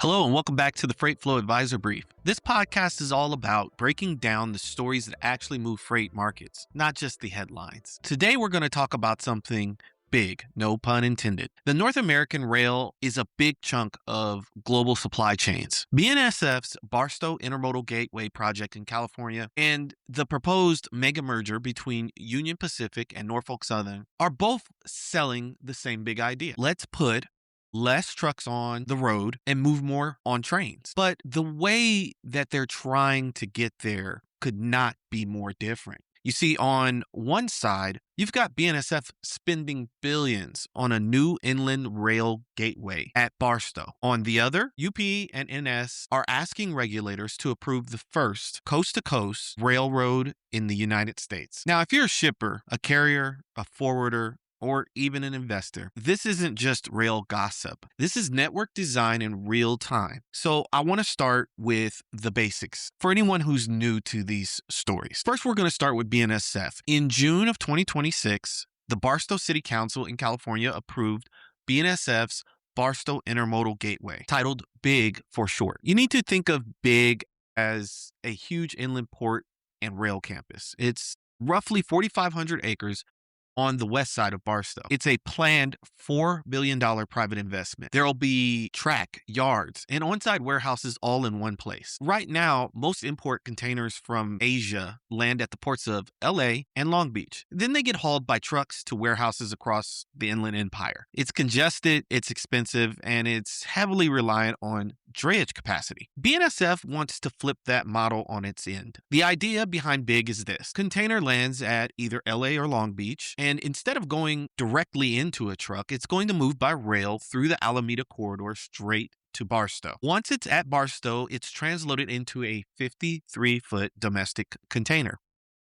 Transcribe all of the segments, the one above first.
Hello and welcome back to the Freight Flow Advisor Brief. This podcast is all about breaking down the stories that actually move freight markets, not just the headlines. Today we're going to talk about something big, no pun intended. The North American rail is a big chunk of global supply chains. BNSF's Barstow Intermodal Gateway project in California and the proposed Megamerger between Union Pacific and Norfolk Southern are both selling the same big idea. Let's put less trucks on the road and move more on trains. But the way that they're trying to get there could not be more different. You see, on one side, you've got BNSF spending billions on a new inland rail gateway at Barstow. On the other, UP and NS are asking regulators to approve the first coast-to-coast railroad in the United States. Now, if you're a shipper, a carrier, a forwarder, or even an investor, this isn't just rail gossip. This is network design in real time. So I want to start with the basics for anyone who's new to these stories. First, we're going to start with BNSF. In June of 2026, the Barstow City Council in California approved BNSF's Barstow Intermodal Gateway, titled BIG for short. You need to think of BIG as a huge inland port and rail campus. It's roughly 4,500 acres on the west side of Barstow. It's a planned $4 billion private investment. There'll be track, yards, and on-site warehouses all in one place. Right now, most import containers from Asia land at the ports of LA and Long Beach. Then they get hauled by trucks to warehouses across the Inland Empire. It's congested, it's expensive, and it's heavily reliant on drayage capacity. BNSF wants to flip that model on its end. The idea behind BIG is this. Container lands at either LA or Long Beach, and instead of going directly into a truck, it's going to move by rail through the Alameda corridor straight to Barstow. Once it's at Barstow, it's transloaded into a 53-foot domestic container.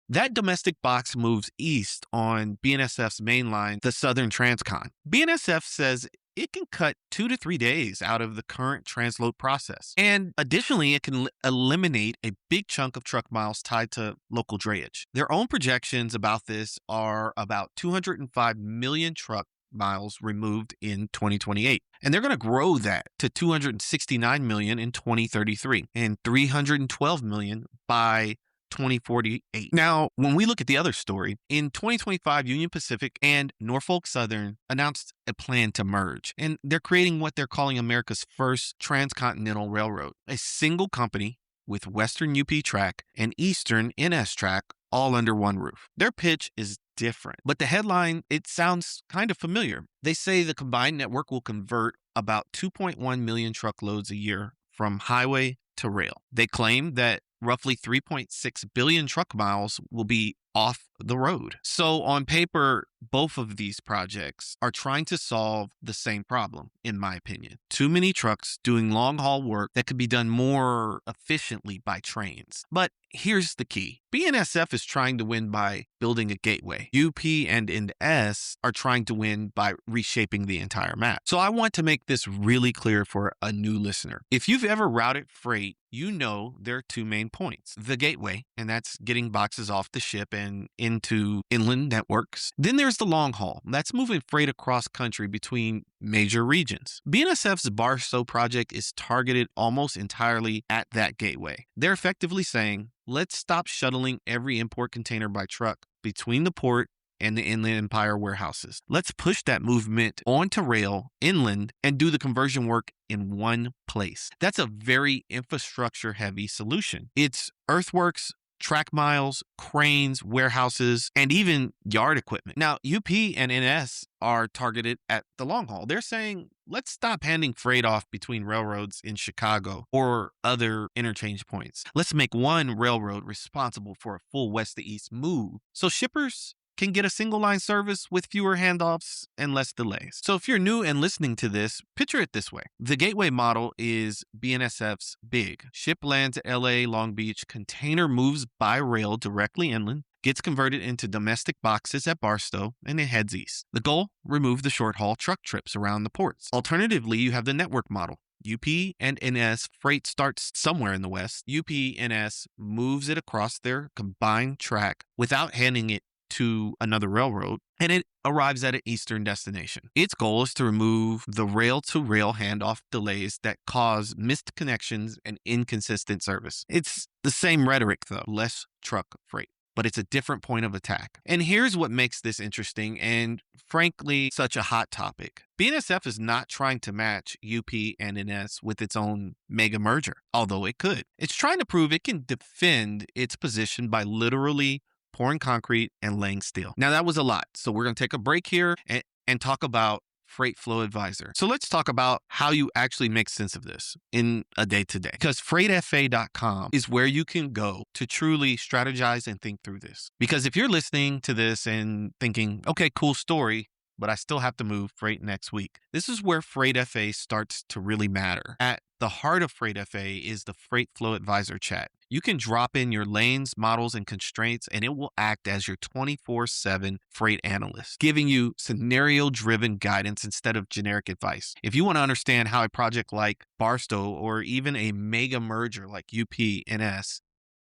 That domestic box moves east on BNSF's main line, the Southern Transcon. BNSF says it can cut 2 to 3 days out of the current transload process. And additionally, it can eliminate a big chunk of truck miles tied to local drayage. Their own projections about this are about 205 million truck miles removed in 2028. And they're going to grow that to 269 million in 2033 and 312 million by 2048. Now, when we look at the other story, in 2025, Union Pacific and Norfolk Southern announced a plan to merge, and they're creating what they're calling America's first transcontinental railroad, a single company with Western UP track and Eastern NS track all under one roof. Their pitch is different, but the headline, it sounds kind of familiar. They say the combined network will convert about 2.1 million truckloads a year from highway to rail. They claim that roughly 3.6 billion truck miles will be off the road. So on paper, both of these projects are trying to solve the same problem, in my opinion. Too many trucks doing long haul work that could be done more efficiently by trains. But here's the key. BNSF is trying to win by building a gateway. UP and NS are trying to win by reshaping the entire map. So I want to make this really clear for a new listener. If you've ever routed freight, you know there are two main points. The gateway, and that's getting boxes off the ship and into inland networks. Then there's the long haul. That's moving freight across country between major regions. BNSF's Barstow project is targeted almost entirely at that gateway. They're effectively saying, let's stop shuttling every import container by truck between the port and the Inland Empire warehouses. Let's push that movement onto rail inland and do the conversion work in one place. That's a very infrastructure heavy solution. It's earthworks, track miles, cranes, warehouses, and even yard equipment. Now, UP and NS are targeted at the long haul. They're saying, let's stop handing freight off between railroads in Chicago or other interchange points. Let's make one railroad responsible for a full west to east move so shippers can get a single line service with fewer handoffs and less delays. So if you're new and listening to this, picture it this way. The gateway model is BNSF's BIG. Ship lands at LA, Long Beach, container moves by rail directly inland, gets converted into domestic boxes at Barstow, and it heads east. The goal? Remove the short haul truck trips around the ports. Alternatively, you have the network model. UP and NS freight starts somewhere in the west. UP-NS moves it across their combined track without handing it to another railroad, and it arrives at an eastern destination. Its goal is to remove the rail-to-rail handoff delays that cause missed connections and inconsistent service. It's the same rhetoric, though, less truck freight, but it's a different point of attack. And here's what makes this interesting and, frankly, such a hot topic. BNSF is not trying to match UP and NS with its own Megamerger, although it could. It's trying to prove it can defend its position by literally pouring concrete and laying steel. Now, that was a lot, so we're going to take a break here and talk about Freight Flow Advisor. So let's talk about how you actually make sense of this in a day-to-day. Because freightfa.com is where you can go to truly strategize and think through this. Because if you're listening to this and thinking, okay, cool story, but I still have to move freight next week, this is where Freight FA starts to really matter. At the heart of Freight FA is the Freight Flow Advisor chat. You can drop in your lanes, models, and constraints, and it will act as your 24/7 freight analyst, giving you scenario-driven guidance instead of generic advice. If you want to understand how a project like Barstow or even a mega merger like UP-NS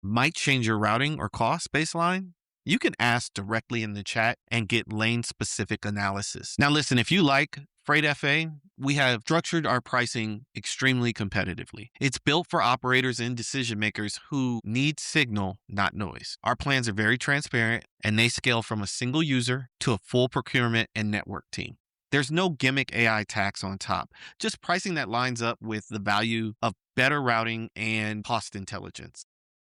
might change your routing or cost baseline, you can ask directly in the chat and get lane-specific analysis. Now listen, if you like Freight FA, we have structured our pricing extremely competitively. It's built for operators and decision makers who need signal, not noise. Our plans are very transparent, and they scale from a single user to a full procurement and network team. There's no gimmick AI tax on top, just pricing that lines up with the value of better routing and cost intelligence.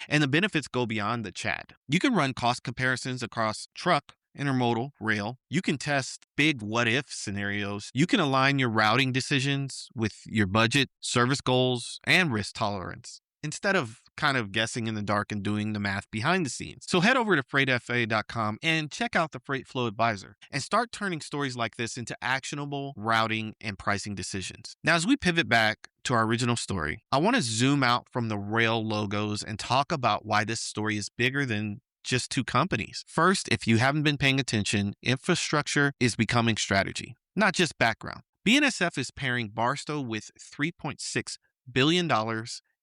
And the benefits go beyond the chat. You can run cost comparisons across truck, intermodal, rail. You can test big what-if scenarios. You can align your routing decisions with your budget, service goals, and risk tolerance, instead of kind of guessing in the dark and doing the math behind the scenes. So head over to freightfa.com and check out the Freight Flow Advisor and start turning stories like this into actionable routing and pricing decisions. Now, as we pivot back to our original story, I want to zoom out from the rail logos and talk about why this story is bigger than just two companies. First, if you haven't been paying attention, infrastructure is becoming strategy, not just background. BNSF is pairing Barstow with $3.6 billion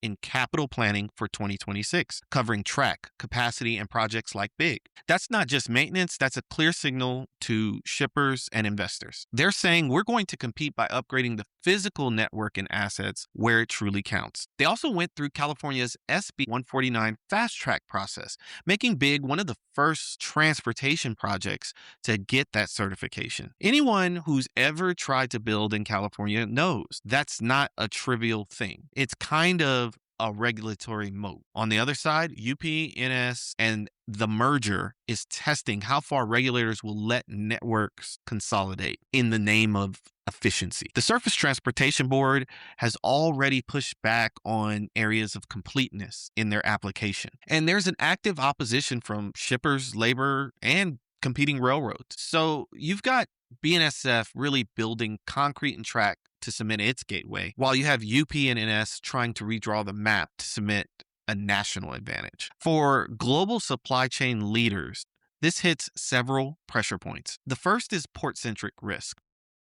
in capital planning for 2026, covering track, capacity, and projects like big. That's not just maintenance, that's a clear signal to shippers and investors. They're saying we're going to compete by upgrading the physical network and assets where it truly counts. They also went through California's SB 149 fast track process, making big one of the first transportation projects to get that certification. Anyone who's ever tried to build in California knows that's not a trivial thing. It's kind of a regulatory moat. On the other side, UP-NS and the merger is testing how far regulators will let networks consolidate in the name of efficiency. The Surface Transportation Board has already pushed back on areas of completeness in their application. And there's an active opposition from shippers, labor, and competing railroads. So you've got BNSF really building concrete and track to cement its gateway, while you have UP and NS trying to redraw the map to cement a national advantage. For global supply chain leaders, this hits several pressure points. The first is port-centric risk.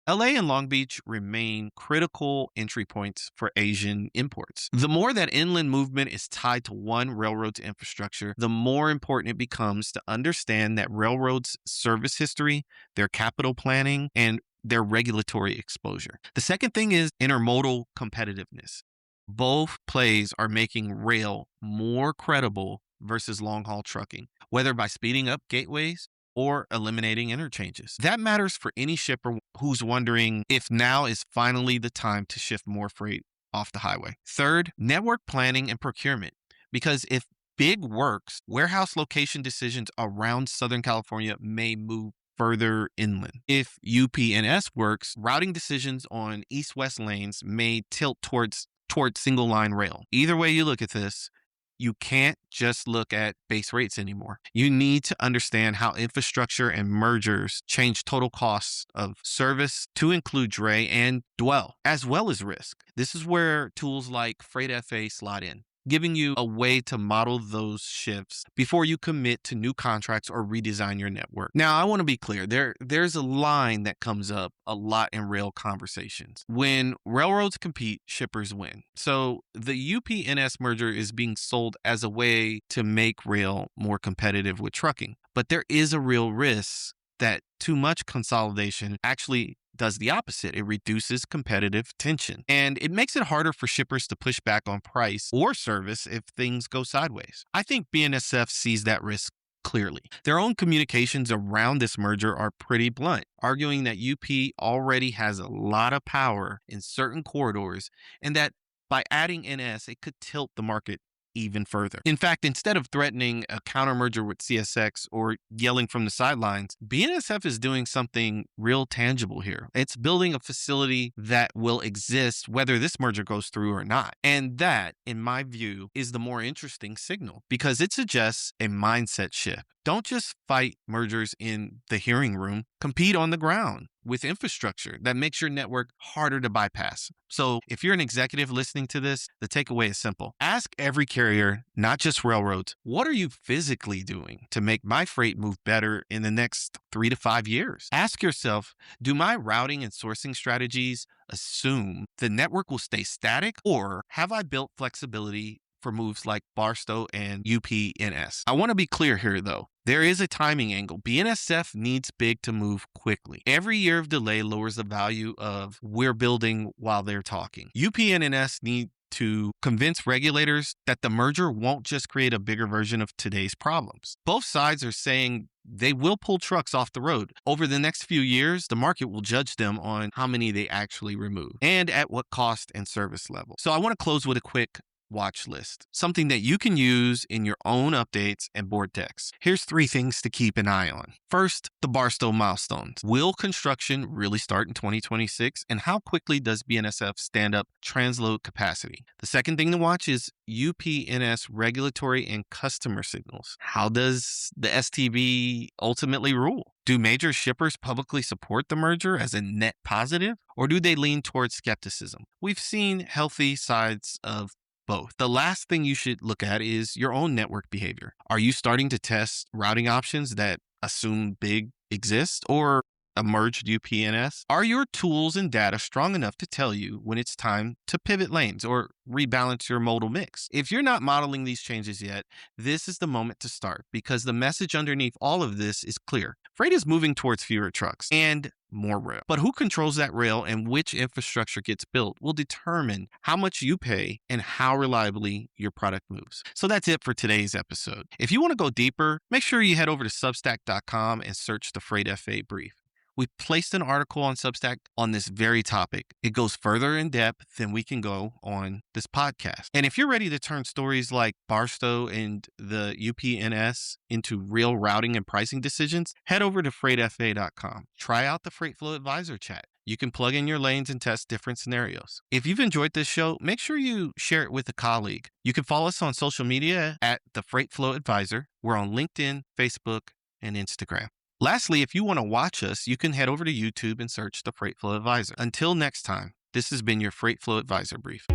LA and Long Beach remain critical entry points for Asian imports. The more that inland movement is tied to one railroad's infrastructure, the more important it becomes to understand that railroads' service history, their capital planning, and their regulatory exposure. The second thing is intermodal competitiveness. Both plays are making rail more credible versus long-haul trucking, whether by speeding up gateways or eliminating interchanges. That matters for any shipper who's wondering if now is finally the time to shift more freight off the highway. Third, network planning and procurement. Because if big works, warehouse location decisions around Southern California may move further inland. If UP-NS works, routing decisions on east-west lanes may tilt towards single-line rail. Either way you look at this, you can't just look at base rates anymore. You need to understand how infrastructure and mergers change total costs of service to include dray and dwell, as well as risk. This is where tools like Freight FA slot in, giving you a way to model those shifts before you commit to new contracts or redesign your network. Now, I want to be clear. There's a line that comes up a lot in rail conversations. When railroads compete, shippers win. So the UP-NS merger is being sold as a way to make rail more competitive with trucking. But there is a real risk that too much consolidation actually does the opposite. It reduces competitive tension, and it makes it harder for shippers to push back on price or service if things go sideways. I think BNSF sees that risk clearly. Their own communications around this merger are pretty blunt, arguing that UP already has a lot of power in certain corridors and that by adding NS, it could tilt the market even further. In fact, instead of threatening a countermerger with CSX or yelling from the sidelines, BNSF is doing something real tangible here. It's building a facility that will exist whether this merger goes through or not. And that, in my view, is the more interesting signal because it suggests a mindset shift. Don't just fight mergers in the hearing room, compete on the ground with infrastructure that makes your network harder to bypass. So if you're an executive listening to this, the takeaway is simple. Ask every carrier, not just railroads, what are you physically doing to make my freight move better in the next 3 to 5 years? Ask yourself, do my routing and sourcing strategies assume the network will stay static, or have I built flexibility for moves like Barstow and UP-NS? I want to be clear here, though. There is a timing angle. BNSF needs big to move quickly. Every year of delay lowers the value of we're building while they're talking. UP and NS need to convince regulators that the merger won't just create a bigger version of today's problems. Both sides are saying they will pull trucks off the road. Over the next few years, the market will judge them on how many they actually remove and at what cost and service level. So I want to close with a quick watch list, something that you can use in your own updates and board decks. Here's 3 things to keep an eye on. First, the Barstow milestones. Will construction really start in 2026? And how quickly does BNSF stand up transload capacity? The second thing to watch is UP-NS regulatory and customer signals. How does the STB ultimately rule? Do major shippers publicly support the merger as a net positive, or do they lean towards skepticism? We've seen healthy sides of both. The last thing you should look at is your own network behavior. Are you starting to test routing options that assume big exist or a merged UP-NS? Are your tools and data strong enough to tell you when it's time to pivot lanes or rebalance your modal mix? If you're not modeling these changes yet, this is the moment to start because the message underneath all of this is clear. Freight is moving towards fewer trucks and more rail. But who controls that rail and which infrastructure gets built will determine how much you pay and how reliably your product moves. So that's it for today's episode. If you want to go deeper, make sure you head over to substack.com and search the Freight FA Brief. We placed an article on Substack on this very topic. It goes further in depth than we can go on this podcast. And if you're ready to turn stories like Barstow and the UP-NS into real routing and pricing decisions, head over to freightfa.com. Try out the Freight Flow Advisor chat. You can plug in your lanes and test different scenarios. If you've enjoyed this show, make sure you share it with a colleague. You can follow us on social media at the Freight Flow Advisor. We're on LinkedIn, Facebook, and Instagram. Lastly, if you want to watch us, you can head over to YouTube and search the Freight Flow Advisor. Until next time, this has been your Freight Flow Advisor Brief.